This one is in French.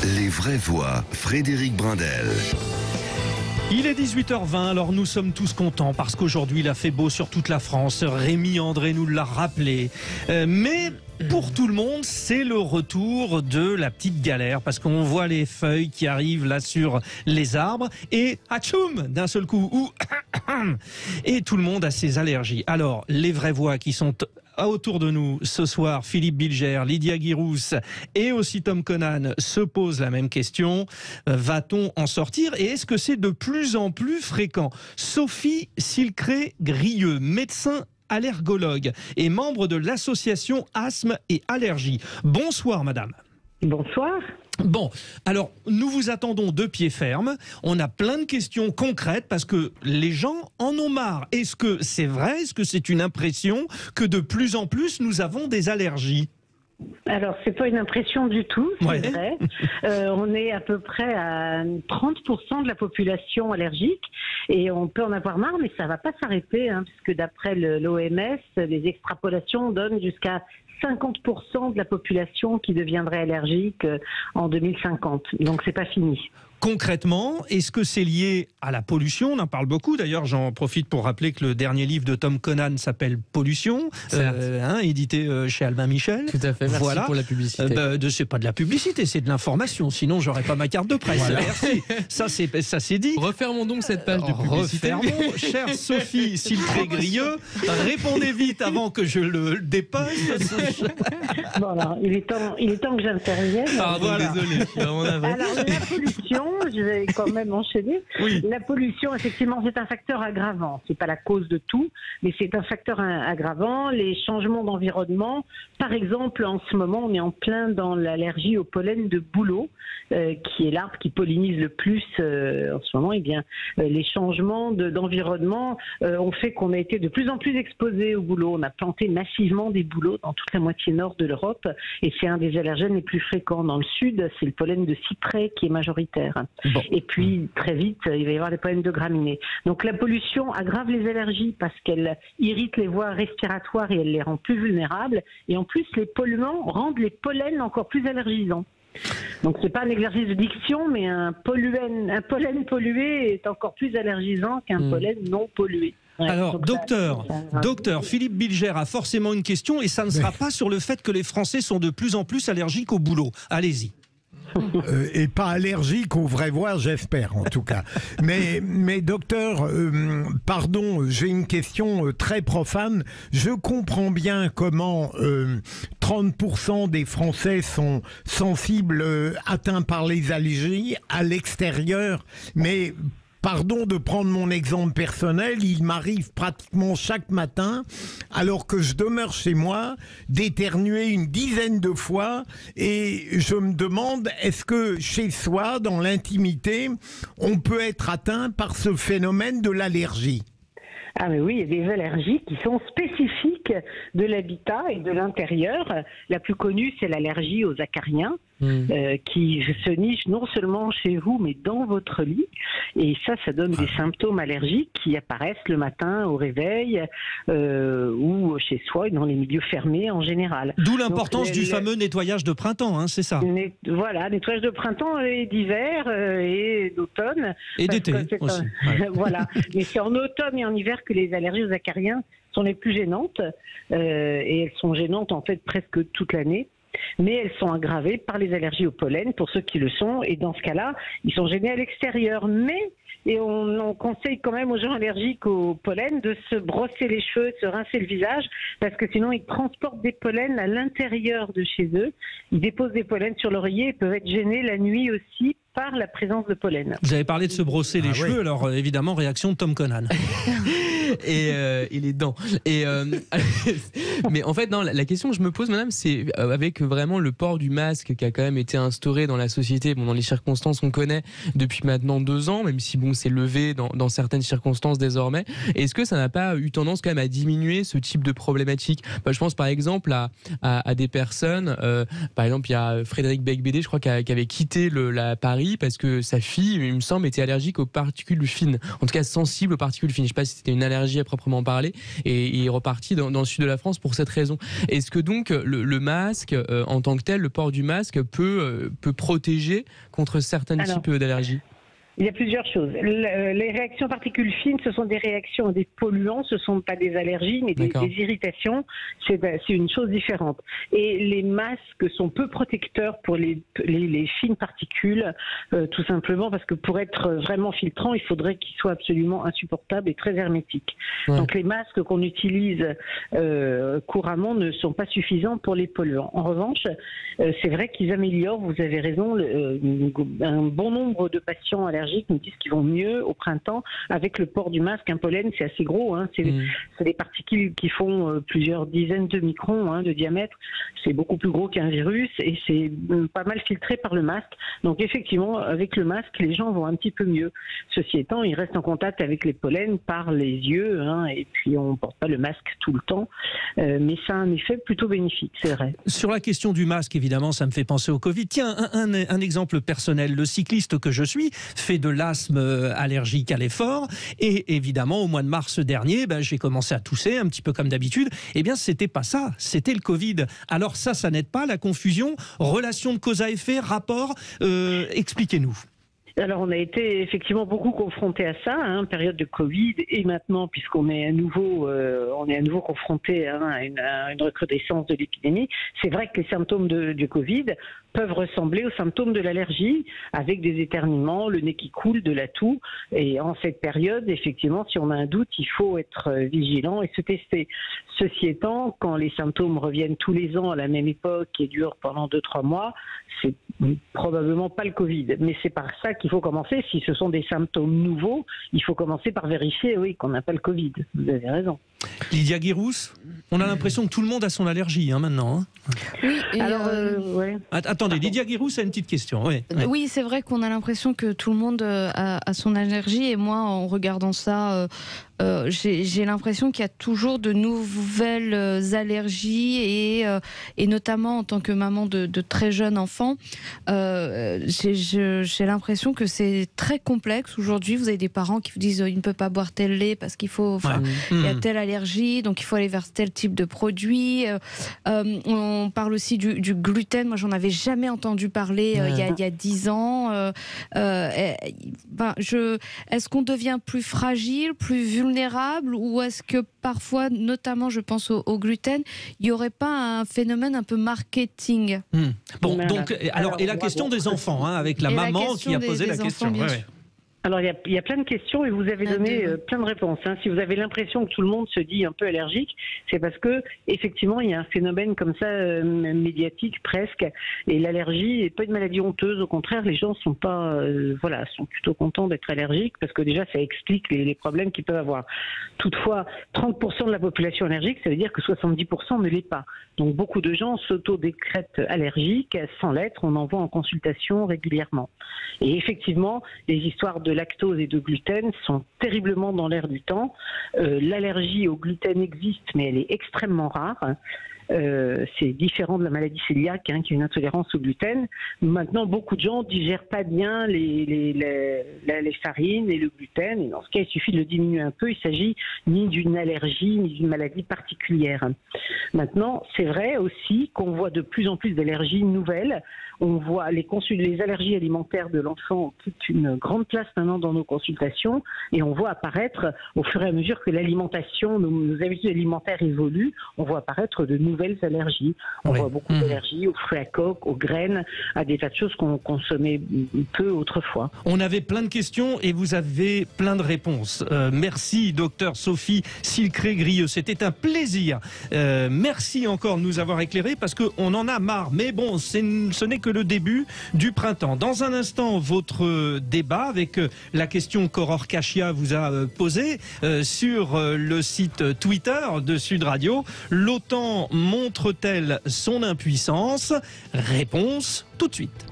Les vraies voix, Frédéric Brindel. Il est 18h20, alors nous sommes tous contents parce qu'aujourd'hui il a fait beau sur toute la France. Rémi André nous l'a rappelé. Mais pour tout le monde, c'est le retour de la petite galère parce qu'on voit les feuilles qui arrivent là sur les arbres et atchoum d'un seul coup. Et tout le monde a ses allergies. Alors, les vraies voix qui sont autour de nous ce soir, Philippe Bilger, Lydia Guirousse et aussi Tom Conan se posent la même question. Va-t-on en sortir et est-ce que c'est de plus en plus fréquent? Sophie Silcré-Grieux, médecin allergologue et membre de l'association Asthme et Allergies. Bonsoir madame. Bonsoir. Bon, alors nous vous attendons de pied ferme. On a plein de questions concrètes parce que les gens en ont marre. Est-ce que c'est vrai? Est-ce que c'est une impression que de plus en plus nous avons des allergies? Alors, c'est pas une impression du tout, c'est vrai. On est à peu près à 30% de la population allergique et on peut en avoir marre, mais ça va pas s'arrêter, puisque d'après l'OMS, les extrapolations donnent jusqu'à 50% de la population qui deviendrait allergique en 2050. Donc, c'est pas fini. Concrètement, est-ce que c'est lié à la pollution? On en parle beaucoup. D'ailleurs, j'en profite pour rappeler que le dernier livre de Tom Conan s'appelle Pollution, édité chez Albin Michel. Tout à fait, merci pour la publicité. C'est pas de la publicité, c'est de l'information. Sinon, j'aurais pas ma carte de presse. Voilà. Merci. Ça, c'est dit. Refermons donc cette page de publicité. Refermons. Chère Sophie Silcré-Grieux, répondez vite avant que je le dépose. Bon, alors, il est temps que j'intervienne. Pardon, désolé. Je suis vraiment navré. Alors, la pollution, je vais quand même enchaîner. Oui. La pollution, effectivement, c'est un facteur aggravant. C'est pas la cause de tout, mais c'est un facteur aggravant. Les changements d'environnement, par exemple, en ce moment, on est en plein dans l'allergie au pollen de bouleau, qui est l'arbre qui pollinise le plus en ce moment. Eh bien, les changements d'environnement ont fait qu'on a été de plus en plus exposé au bouleau. On a planté massivement des bouleaux dans toute la moitié nord de l'Europe, et c'est un des allergènes les plus fréquents. Dans le sud, c'est le pollen de cyprès qui est majoritaire. Bon. Et puis, très vite, il va y avoir des pollens de graminées. Donc, la pollution aggrave les allergies parce qu'elle irrite les voies respiratoires et elle les rend plus vulnérables. Et en plus, les polluants rendent les pollens encore plus allergisants. Donc, c'est pas un exercice de diction, mais un pollen pollué est encore plus allergisant qu'un pollen non pollué. Ouais, alors, docteur Philippe Bilger a forcément une question et ça ne sera pas sur le fait que les Français sont de plus en plus allergiques au boulot. Allez-y. Et pas allergique aux vraies voix, j'espère en tout cas. Mais docteur, pardon, j'ai une question très profane. Je comprends bien comment 30% des Français sont sensibles, atteints par les allergies à l'extérieur, mais... Pardon de prendre mon exemple personnel, il m'arrive pratiquement chaque matin, alors que je demeure chez moi, d'éternuer une dizaine de fois et je me demande, est-ce que chez soi, dans l'intimité, on peut être atteint par ce phénomène de l'allergie ? Ah mais oui, il y a des allergies qui sont spécifiques de l'habitat et de l'intérieur. La plus connue, c'est l'allergie aux acariens, qui se niche non seulement chez vous, mais dans votre lit. Et ça donne des symptômes allergiques qui apparaissent le matin au réveil ou chez soi, dans les milieux fermés en général. D'où l'importance du fameux nettoyage de printemps, c'est ça. Voilà, nettoyage de printemps et d'hiver et d'automne. Et d'été aussi. Voilà, mais c'est en automne et en hiver que les allergies aux acariens sont les plus gênantes et elles sont gênantes en fait presque toute l'année. Mais elles sont aggravées par les allergies au pollen, pour ceux qui le sont, et dans ce cas-là, ils sont gênés à l'extérieur. Et on conseille quand même aux gens allergiques au pollen de se brosser les cheveux, de se rincer le visage, parce que sinon ils transportent des pollens à l'intérieur de chez eux. Ils déposent des pollens sur l'oreiller et peuvent être gênés la nuit aussi par la présence de pollen. Vous avez parlé de se brosser les cheveux, alors évidemment, réaction de Tom Conan. Et les dents. Mais en fait, non, la question que je me pose, madame, c'est avec vraiment le port du masque qui a quand même été instauré dans la société, dans les circonstances qu'on connaît depuis maintenant 2 ans, même si c'est levé dans certaines circonstances désormais. Est-ce que ça n'a pas eu tendance quand même à diminuer ce type de problématique? Je pense par exemple à des personnes, par exemple il y a Frédéric Becbédé, je crois, qui avait quitté la Paris Paris parce que sa fille, il me semble, était allergique aux particules fines. En tout cas, sensible aux particules fines. Je ne sais pas si c'était une allergie à proprement parler. Et il est reparti dans le sud de la France pour cette raison. Est-ce que donc le masque, en tant que tel, le port du masque peut protéger contre certains types d'allergies ? Il y a plusieurs choses. Les réactions particules fines, ce sont des réactions à des polluants, ce ne sont pas des allergies, mais des irritations. C'est une chose différente. Et les masques sont peu protecteurs pour les fines particules, tout simplement parce que pour être vraiment filtrant, il faudrait qu'ils soient absolument insupportables et très hermétiques. Ouais. Donc les masques qu'on utilise couramment ne sont pas suffisants pour les polluants. En revanche, c'est vrai qu'ils améliorent, vous avez raison, un bon nombre de patients allergiques nous disent qu'ils vont mieux au printemps avec le port du masque. Un pollen, c'est assez gros, hein. C'est des particules qui font plusieurs dizaines de microns de diamètre. C'est beaucoup plus gros qu'un virus et c'est pas mal filtré par le masque. Donc effectivement, avec le masque, les gens vont un petit peu mieux. Ceci étant, ils restent en contact avec les pollens par les yeux, et puis on ne porte pas le masque tout le temps. Mais ça a un effet plutôt bénéfique, c'est vrai. Sur la question du masque, évidemment, ça me fait penser au Covid. Tiens, un exemple personnel. Le cycliste que je suis fait de l'asthme allergique à l'effort et évidemment, au mois de mars dernier, j'ai commencé à tousser un petit peu comme d'habitude. Eh bien, c'était pas ça, c'était le Covid. Alors ça n'aide pas, la confusion, relation de cause à effet, rapport, expliquez-nous. Alors on a été effectivement beaucoup confrontés à ça, période de Covid, et maintenant puisqu'on est à nouveau confronté à une recrudescence de l'épidémie, c'est vrai que les symptômes du Covid peuvent ressembler aux symptômes de l'allergie, avec des éternuements, le nez qui coule, de la toux. Et en cette période, effectivement, si on a un doute, il faut être vigilant et se tester. Ceci étant, quand les symptômes reviennent tous les ans à la même époque et durent pendant 2-3 mois, c'est probablement pas le Covid. Mais c'est par ça qu'il faut commencer. Si ce sont des symptômes nouveaux, il faut commencer par vérifier, oui, qu'on n'a pas le Covid. Vous avez raison. Lydia Guirousse, on a l'impression que tout le monde a son allergie maintenant. Oui, alors, ouais. Attendez, Lydia Guirousse a une petite question. Oui, c'est vrai qu'on a l'impression que tout le monde a son allergie. Et moi, en regardant ça, j'ai l'impression qu'il y a toujours de nouvelles allergies et notamment en tant que maman de très jeunes enfants, j'ai l'impression que c'est très complexe aujourd'hui. Vous avez des parents qui vous disent il ne peut pas boire tel lait parce qu'il faut, il y a telle allergie, donc il faut aller vers tel type de produit. On parle aussi du gluten. Moi, j'en avais jamais entendu parler il y a 10 ans. Est-ce qu'on devient plus fragile, plus vulnérable, ou est-ce que parfois, notamment, je pense au gluten, il n'y aurait pas un phénomène un peu marketing? Bon, donc, et la question des enfants, avec la maman qui a posé la question. Alors, il y a plein de questions et vous avez donné plein de réponses. Si vous avez l'impression que tout le monde se dit un peu allergique, c'est parce que effectivement, il y a un phénomène comme ça, médiatique presque. Et l'allergie n'est pas une maladie honteuse. Au contraire, les gens sont plutôt contents d'être allergiques parce que déjà, ça explique les problèmes qu'ils peuvent avoir. Toutefois, 30% de la population allergique, ça veut dire que 70% ne l'est pas. Donc, beaucoup de gens s'auto-décrètent allergiques sans l'être. On en voit en consultation régulièrement. Et effectivement, les histoires de lactose et de gluten sont terriblement dans l'air du temps. L'allergie au gluten existe, mais elle est extrêmement rare. C'est différent de la maladie cœliaque, qui est une intolérance au gluten. Maintenant, beaucoup de gens ne digèrent pas bien les farines et le gluten. Et dans ce cas, il suffit de le diminuer un peu. Il ne s'agit ni d'une allergie, ni d'une maladie particulière. Maintenant, c'est vrai aussi qu'on voit de plus en plus d'allergies nouvelles. On voit les allergies alimentaires de l'enfant occupent une grande place maintenant dans nos consultations. Et on voit apparaître, au fur et à mesure que l'alimentation, nos habitudes alimentaires évoluent, on voit apparaître de nouvelles allergies. On voit beaucoup d'allergies aux fruits à coque, aux graines, à des tas de choses qu'on consommait peu autrefois. On avait plein de questions et vous avez plein de réponses. Merci, docteur Sophie Silcré-Grieux. C'était un plaisir. Merci encore de nous avoir éclairés parce qu'on en a marre. Mais bon, ce n'est que le début du printemps. Dans un instant, votre débat avec la question qu'Aurore Cachia vous a posée sur le site Twitter de Sud Radio. L'OTAN montre-t-elle son impuissance? Réponse tout de suite.